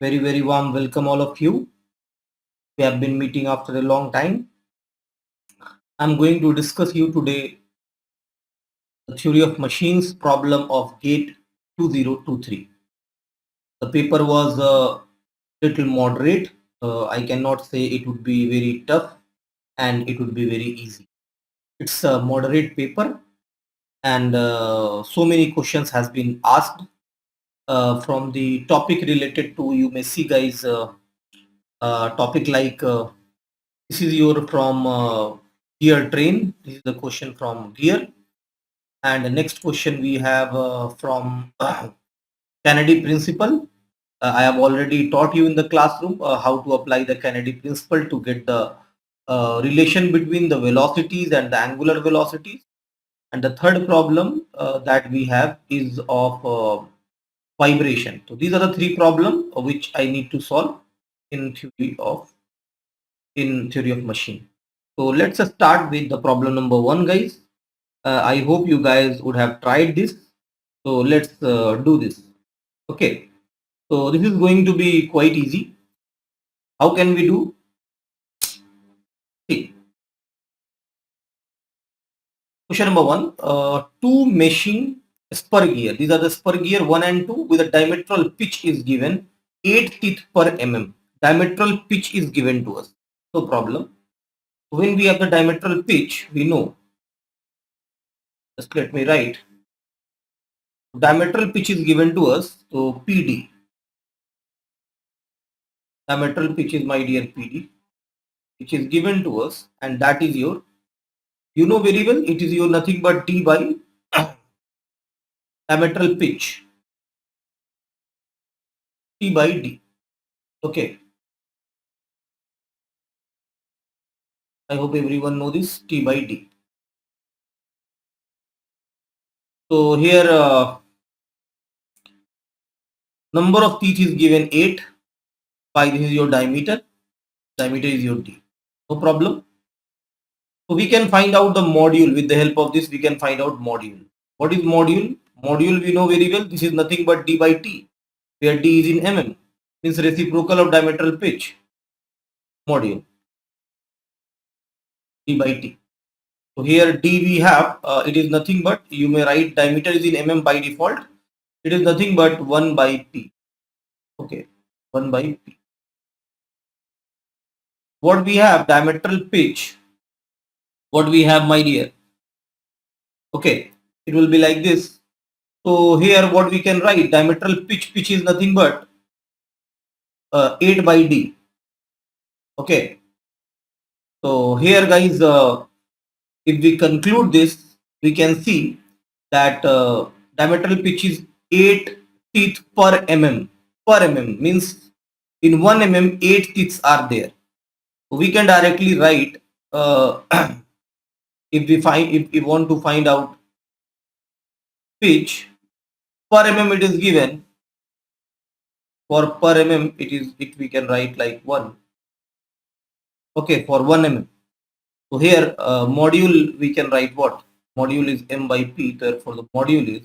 Very warm welcome all of you. We have been meeting after a long time. I'm going to discuss you today the theory of machines problem of GATE 2023. The paper was a little moderate. I cannot say it would be very tough and it would be very easy. It's a moderate paper and so many questions has been asked from the topic related to, you may see guys, topic like this is your from gear train. This is the question from gear. And the next question we have from Kennedy principle. I have already taught you in the classroom how to apply the Kennedy principle to get the relation between the velocities and the angular velocities. And the third problem that we have is of vibration. So these are the three problems which I need to solve in theory of machine. So let's start with the problem number 1, guys. I hope you guys would have tried this. So let's do this. Okay. So this is going to be quite easy. How can we do? See, question number 1. Two meshing spur gear. These are the spur gear 1 and 2 with a diametral pitch is given 8 teeth per mm. Diametral pitch is given to us. No problem. When we have the diametral pitch, we know. Just let me write. Diametral pitch is given to us. So PD. Diametral pitch is, my dear, PD, which is given to us, and that is your, you know very well, it is your nothing but D by diametral pitch, T by D. Okay. I hope everyone know this, T by D. So here number of teeth is given 8. By this is your diameter. Diameter is your D. No problem. So we can find out the module. With the help of this, we can find out module. What is module? Module we know very well. This is nothing but D by T, where D is in mm. Means reciprocal of diametral pitch. Module. D by T. So here D we have, it is nothing but, you may write diameter is in mm by default. It is nothing but 1 by P. Okay, 1 by P. What we have, diametral pitch. What we have, my dear? Okay, it will be like this. So here what we can write, diametral pitch. Pitch is nothing but 8 by D. Okay. So here guys, if we conclude this, we can see that diametral pitch is 8 teeth per mm. Per mm means in 1 mm 8 teeth are there. So we can directly write if we want to find out pitch per mm, it is given. For per mm it we can write like 1. Okay, for 1 mm. So here module we can write what? Module is m by p, therefore the module is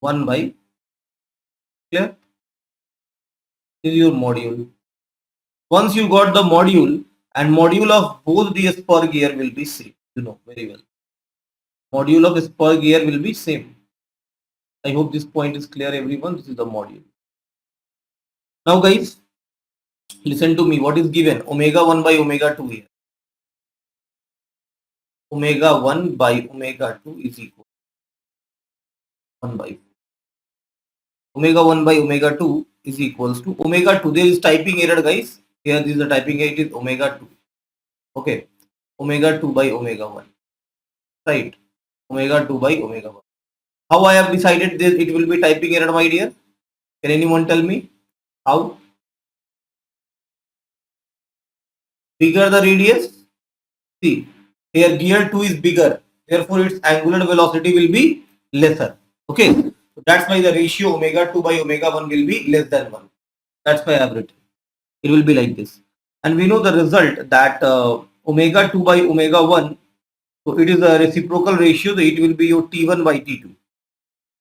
1 by, clear? This is your module. Once you got the module, and module of both the spur gear will be same, you know very well. Module of spur gear will be same. I hope this point is clear, everyone. This is the module. Now guys, listen to me. What is given? Omega 1 by omega 2 here. Omega 1 by omega 2 is equal to 1 by 4. Omega 1 by omega 2 is equals to omega 2. There is typing error, guys. Here this is the typing error. It is omega 2. Okay. Omega 2 by omega 1. Right. Omega 2 by omega 1. How I have decided this? It will be typing error, my dear. Can anyone tell me how? Bigger the radius. See, here gear 2 is bigger. Therefore, its angular velocity will be lesser. Okay. So that's why the ratio omega 2 by omega 1 will be less than 1. That's why I have written. It will be like this. And we know the result that omega 2 by omega 1. So it is a reciprocal ratio. So it will be your T1 by T2.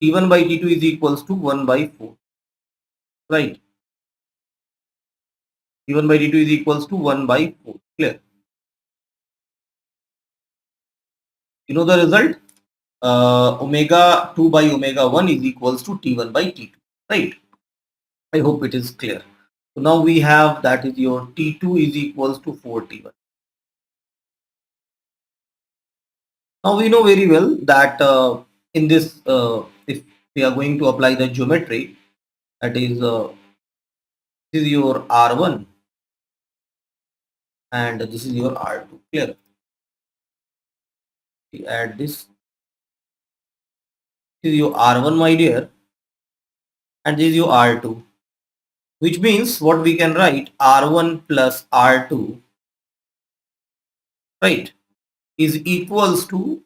T1 by T2 is equals to 1 by 4, right? T1 by T2 is equals to 1 by 4, clear? You know the result? Omega 2 by omega 1 is equals to T1 by T2, right? I hope it is clear. So now we have that is your T2 is equals to 4T1. Now we know very well that in this, if we are going to apply the geometry, that is, this is your R1 and this is your R2. Clear? We add this. This is your R1, my dear, and this is your R2, which means what we can write R1 plus R2, right, is equals to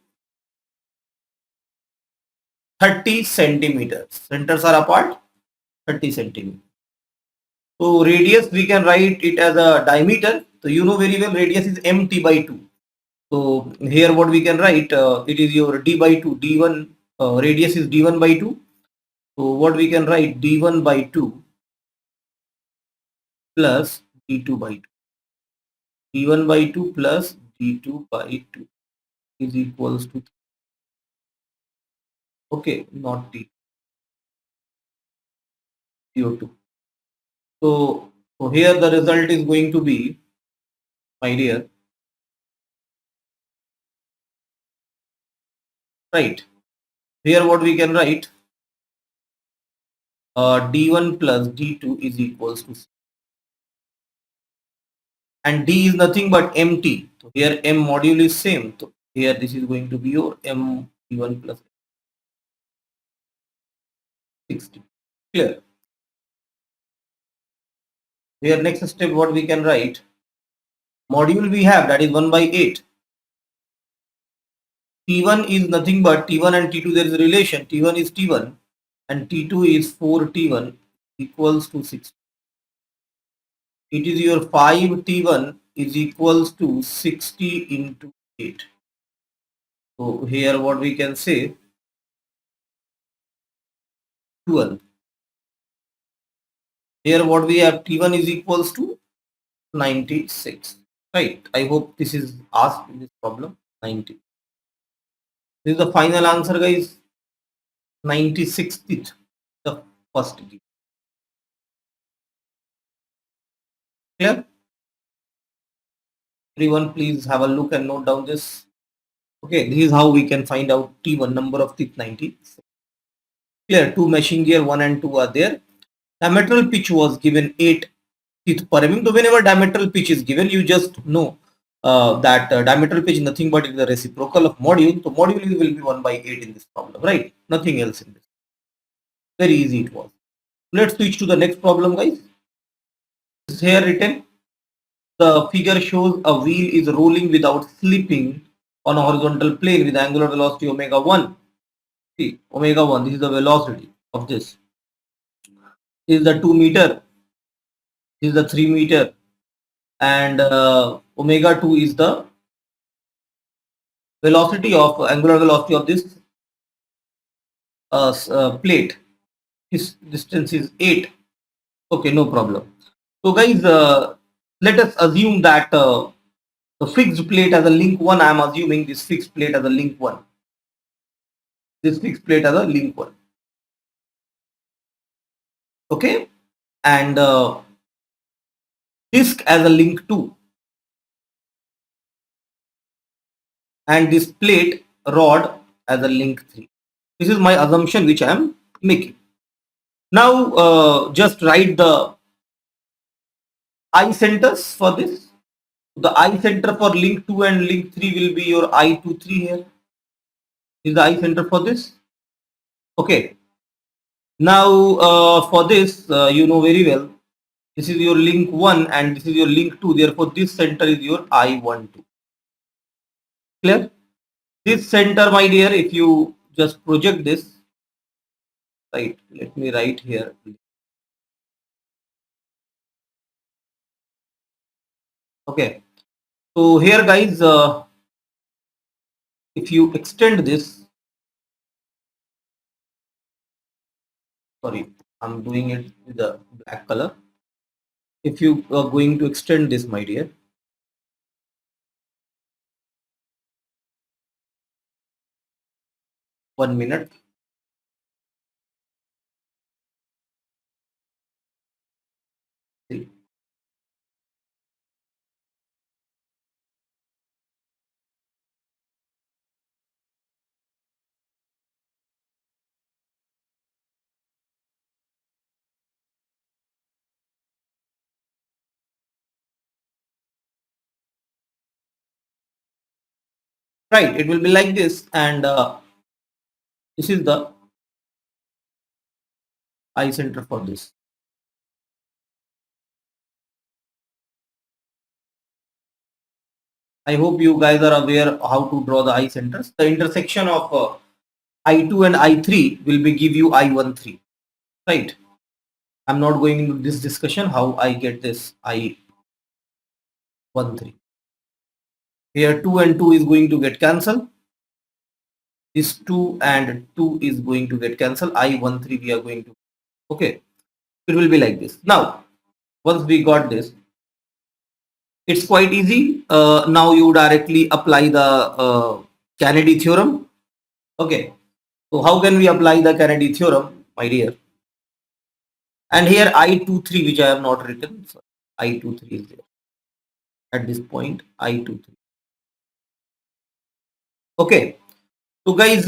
30 centimeters. Centers are apart, 30 centimeters. So radius we can write it as a diameter. So you know very well radius is mt by 2. So here what we can write, it is your d by 2, d1, radius is d1 by 2. So what we can write d1 by 2 plus d2 by 2. d1 by 2 plus d2 by 2 is equals to, okay, not d02. So here the result is going to be, my dear, right? Here what we can write, d1 plus d2 is equals to, and d is nothing but mt. So here m module is same. So here this is going to be your m d1 plus 60. Clear? Here next step what we can write, module we have that is 1 by 8. T1 is nothing but T1 and T2 there is a relation. T1 is T1 and T2 is 4T1 equals to 6. It is your 5T1 is equals to 60 into 8. So here what we can say, 12. Here what we have, T1 is equals to 96. Right. I hope this is asked in this problem. 90. This is the final answer, guys. 96th, the first key. Clear? Everyone, please have a look and note down this. Okay, this is how we can find out T1 number of teeth 90. Clear? Two meshing gear 1 and 2 are there. Diametral pitch was given 8 teeth per mm. So whenever diametral pitch is given, you just know that diametral pitch is nothing but the reciprocal of module. So module will be 1 by 8 in this problem, right? Nothing else in this. Very easy it was. Let's switch to the next problem, guys. This is here written. The figure shows a wheel is rolling without slipping on a horizontal plane with angular velocity omega 1. See, omega 1, this is the velocity of this. This is the 2 meter, this is the 3 meter, and omega 2 is the velocity of angular velocity of this plate. This distance is 8. Okay, no problem. So guys, let us assume that the fixed plate as a link 1, I am assuming this fixed plate as a link 1. This fixed plate as a link 1. Okay, and disk as a link 2, and this plate rod as a link 3. This is my assumption which I am making. Now just write the I centers for this. The I center for link 2 and link 3 will be your I23 here. Is the I center for this? Okay. Now for this, you know very well, this is your link 1 and this is your link 2. Therefore, this center is your I12. Clear? This center, my dear, if you just project this, right, let me write here. Okay. So here, guys, if you extend this, sorry, I'm doing it with the black color. If you are going to extend this, my dear, 1 minute. See. Right, it will be like this, and this is the eye center for this. I hope you guys are aware how to draw the eye centers. The intersection of I2 and I3 will be give you I13. Right. I'm not going into this discussion how I get this I13. Here 2 and 2 is going to get cancelled. This 2 and 2 is going to get cancelled. I13 we are going to. Okay. It will be like this. Now, once we got this, it's quite easy. Now you directly apply the Kennedy theorem. Okay. So how can we apply the Kennedy theorem, my dear? And here I23, which I have not written. So I23 is there. At this point, I23. Okay. So guys,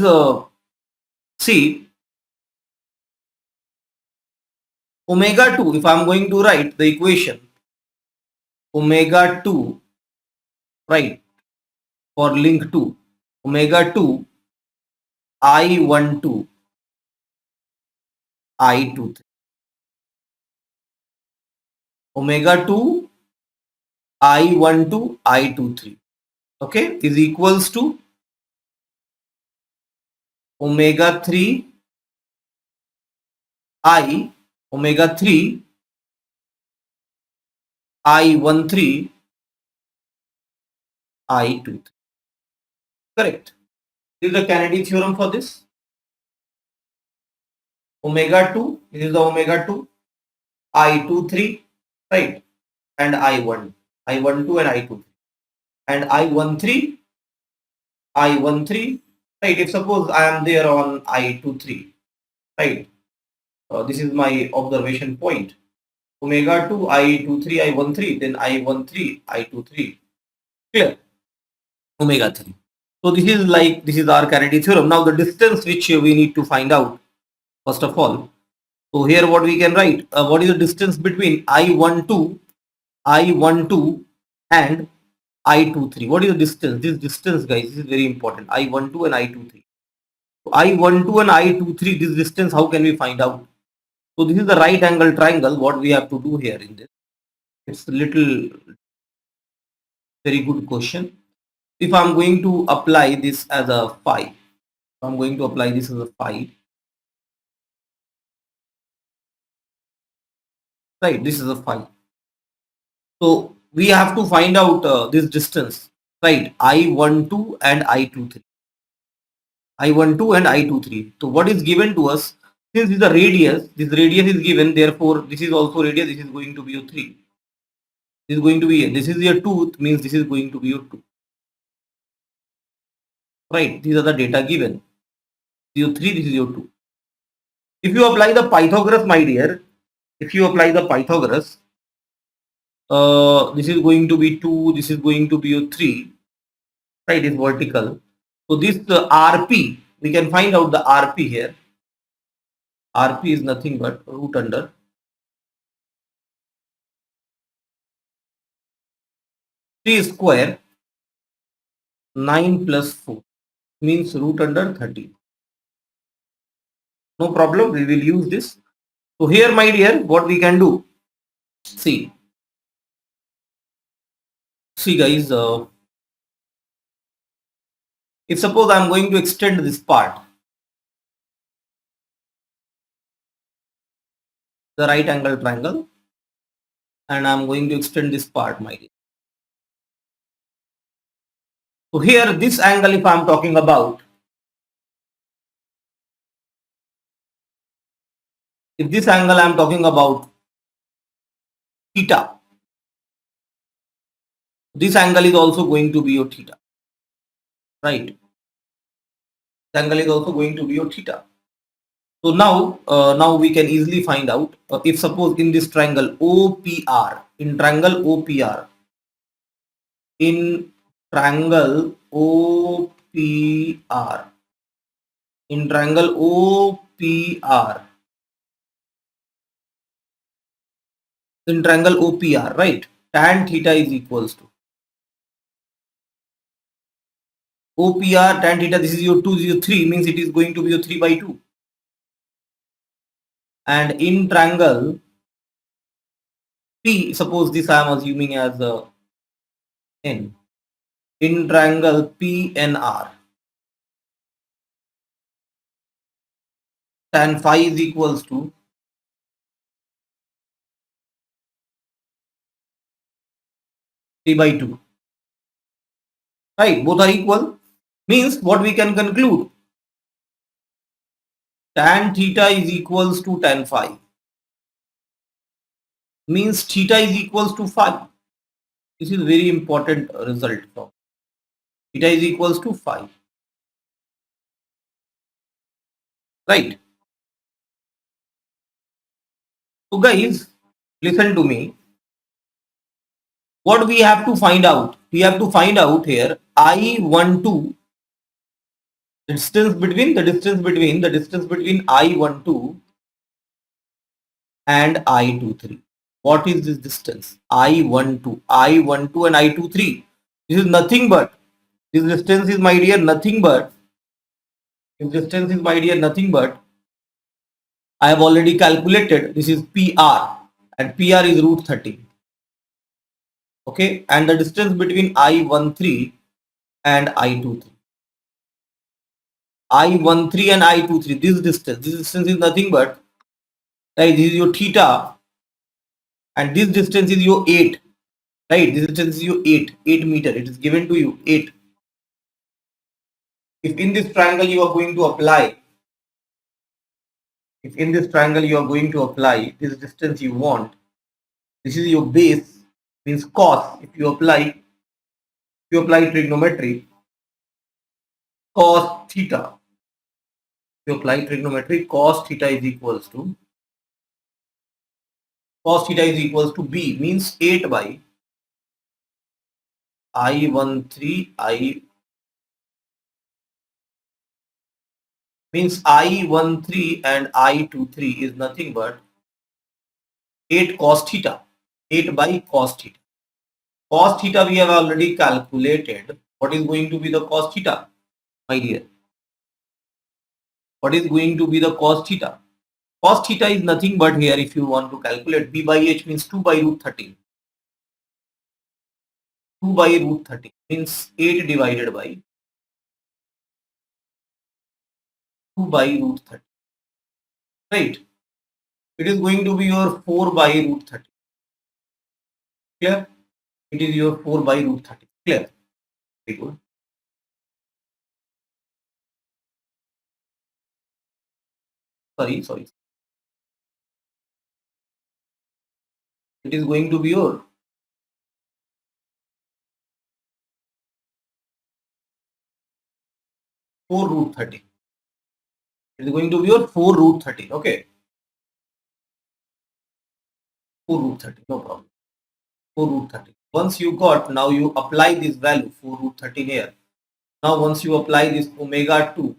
see, omega 2, if I'm going to write the equation, omega 2, right, for link 2, omega 2, I12, I23. Omega 2, I12, I23. Okay, is equals to omega 3, I, omega 3, I13, I23. Correct. This is the Kennedy theorem for this. Omega 2, this is the omega 2, I23, right, and I1, I12 and I2, and I13, I13, right. If suppose I am there on I23, right, this is my observation point. Omega 2, I23, I13, then I13, I23. Clear? Omega 3. So this is like, this is our Kennedy theorem. Now the distance which we need to find out, first of all. So here what we can write, what is the distance between I12, I12 and I23? What is the distance? This distance, guys, this is very important. I12 and I23. So I12 and I23, this distance, how can we find out? So this is the right angle triangle. What we have to do here in this, it's a little very good question. If I'm going to apply this as a phi, I'm going to apply this as a phi, right? This is a phi. So we have to find out this distance, right? I12 and I23. I12 and I23. So what is given to us? Since this is a radius, this radius is given, therefore this is also radius, this is going to be your 3. This is going to be, this is your 2, means this is going to be your 2. Right? These are the data given. Your 3, this is your 2. If you apply the Pythagoras, my dear, if you apply the Pythagoras, this is going to be 2, this is going to be your 3, right? It's vertical. So this RP, we can find out the RP here. RP is nothing but root under 3 square 9 plus 4, means root under 30. No problem, we will use this. So here, my dear, what we can do, see guys, if suppose I'm going to extend this part, the right angle triangle, and I'm going to extend this part, my dear. So here, this angle, if I'm talking about, If this angle I am talking about theta, this angle is also going to be your theta, right? This angle is also going to be your theta. So now we can easily find out if suppose in this triangle OPR, in triangle OPR, in triangle OPR, in triangle OPR, in triangle OPR, right? Tan theta is equals to OPR tan theta. This is your 203, means it is going to be your 3 by 2. And in triangle P, suppose this I am assuming as N. In triangle PNR, tan phi is equals to 3 by 2. Right, both are equal. Means what we can conclude? Tan theta is equals to tan phi. Means theta is equals to phi. This is very important result. Theta is equals to phi. Right. So guys, listen to me. What we have to find out? We have to find out here I12, the distance between I12 and I23. What is this distance? I12 and I23. This is nothing but, this distance is, my dear, nothing but, I have already calculated. This is PR, and PR is root 30. Okay, and the distance between I13 and I23. I13 and I23, this distance is nothing but, right, this is your theta, and this distance is your 8, right? This distance is your 8 meter. It is given to you 8. If in this triangle you are going to apply, this distance you want, this is your base, means cos. If you apply trigonometry, cos theta, cos theta is equals to B, means 8 by I13 means I13 and I23 is nothing but 8 cos theta, 8 by cos theta. Cos theta we have already calculated. What is going to be the cos theta, my dear? What is going to be the cos theta? Cos theta is nothing but, here if you want to calculate, B by H means 2 by root 13. 2 by root 13 means 8 divided by 2 by root 13. Right? It is going to be your 4 by root 13. Clear? It is your 4 by root 13. Clear? Very good. Sorry. It is going to be your 4 root 13. It is going to be your 4 root 13. Okay. 4 root 13. No problem. 4 root 13. Once you got, now you apply this value 4 root 13 here. Now once you apply this omega 2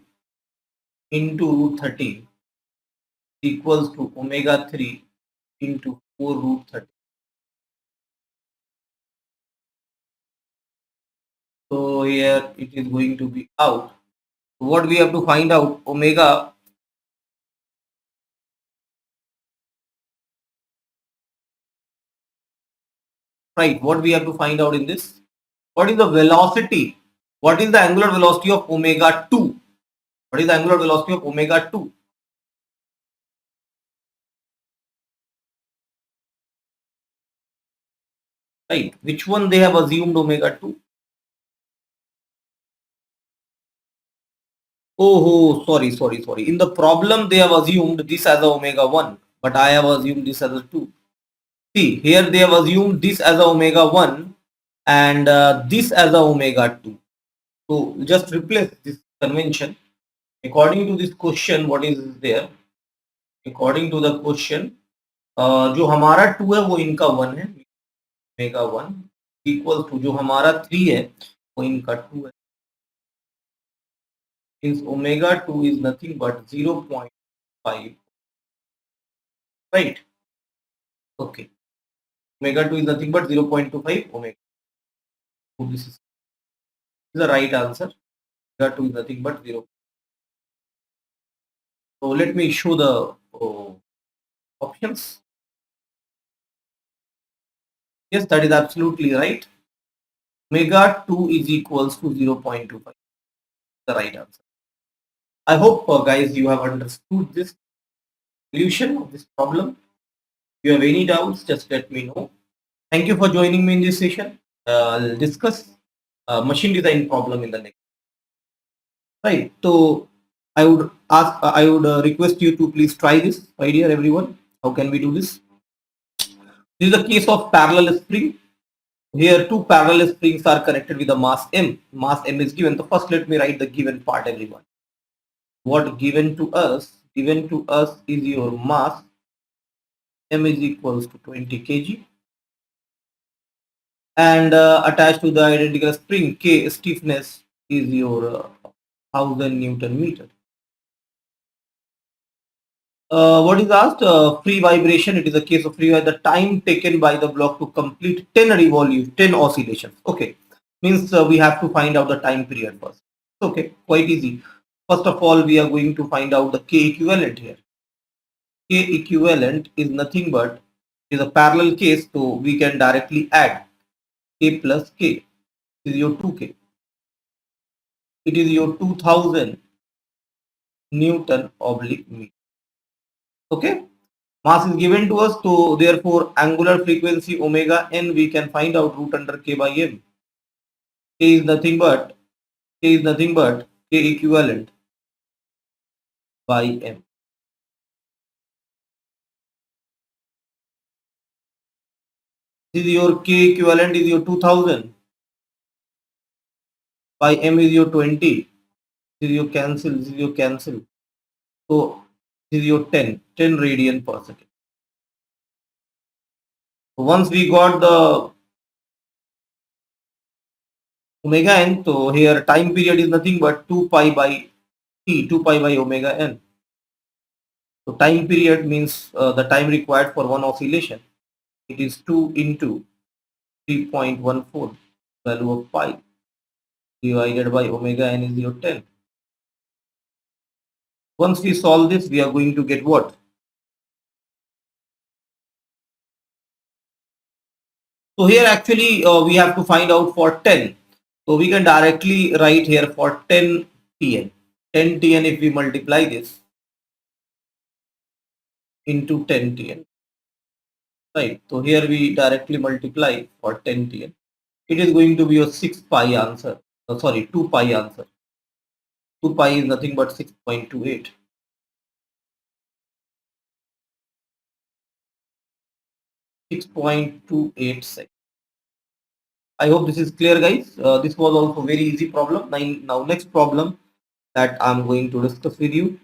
into root 13 equals to omega 3 into 4 root 13. So here it is going to be out. What we have to find out, omega, right? What we have to find out in this? What is the velocity? What is the angular velocity of omega 2? What is the angular velocity of omega 2? Right? Which one they have assumed omega 2? Oh, sorry. In the problem they have assumed this as a omega 1. but I have assumed this as a 2. See, here they have assumed this as a omega 1 and this as a omega 2. So just replace this convention. According to this question, what is there? According to the question, जो हमारा 2 है वो इनका 1 है, omega 1 equal to जो हमारा 3 है वो इनका 2 है. Means omega 2 is nothing but 0.5, right? Okay, omega 2 is nothing but 0.25 omega. So this is the right answer. Omega 2 is nothing but 0. So let me show the options. Yes, that is absolutely right. Omega 2 is equals to 0.25. The right answer. I hope guys you have understood this solution of this problem. If you have any doubts, just let me know. Thank you for joining me in this session. I'll discuss machine design problem in the next. Right. So I would ask, I would request you to please try this. My dear everyone, how can we do this? This is the case of parallel spring. Here two parallel springs are connected with a mass m. Mass m is given. So first let me write the given part, everyone. What given to us? Given to us is your mass m is equals to 20 kg and attached to the identical spring k stiffness is your 1000 Newton meter. What is asked? Free vibration. It is a case of free vibration. The time taken by the block to complete 10 revolutions, 10 oscillations. Okay, means we have to find out the time period first. Okay, quite easy. First of all, we are going to find out the K equivalent here. K equivalent is nothing but is a parallel case, so we can directly add K plus K. This is your 2K. It is your 2000 Newton oblique meter. Okay. Mass is given to us, so therefore angular frequency omega n we can find out root under k by m. K is nothing but k equivalent by m. This is your k equivalent is your 2000 by m is your 20. This is your cancel. This is your cancel. So this is your 10 radian per second. So once we got the omega n, so here time period is nothing but 2 pi by t, 2 pi by omega n. So time period means the time required for one oscillation. It is 2 into 3.14 value of pi divided by omega n is your 10. Once we solve this, we are going to get what? So here actually we have to find out for 10. So we can directly write here for 10 Tn. 10 Tn if we multiply this into 10 Tn. Right. So here we directly multiply for 10 Tn. It is going to be a 6 pi answer. Sorry, 2 pi answer. 2 pi is nothing but 6.28. 6.28 seconds. I hope this is clear, guys. This was also very easy problem. Now next problem that I'm going to discuss with you.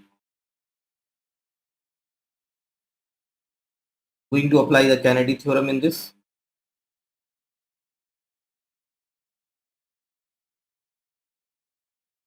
Going to apply the Kennedy theorem in this.